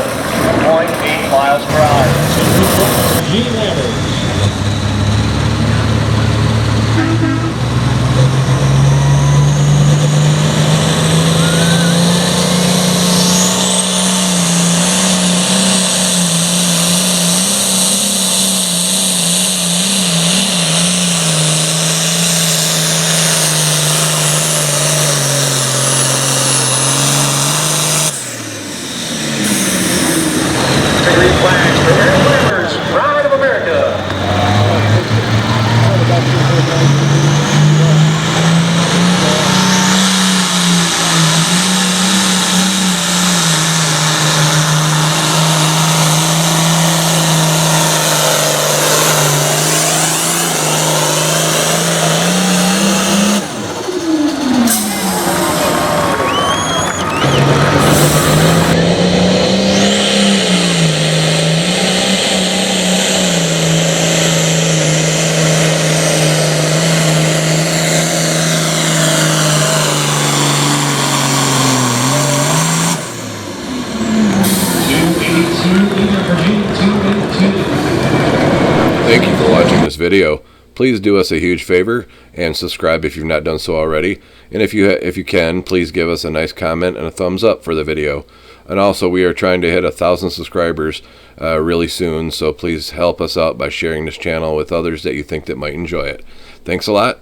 0.8 miles per hour. G. Lammers. Green flags for Aaron Lammers, Pride of America. Thank you for watching this video. Please do us a huge favor and subscribe if you've not done so already. And if you can, please give us a nice comment and a thumbs up for the video. And also, we are trying to hit 1,000 subscribers really soon, so please help us out by sharing this channel with others that you think that might enjoy it. Thanks a lot.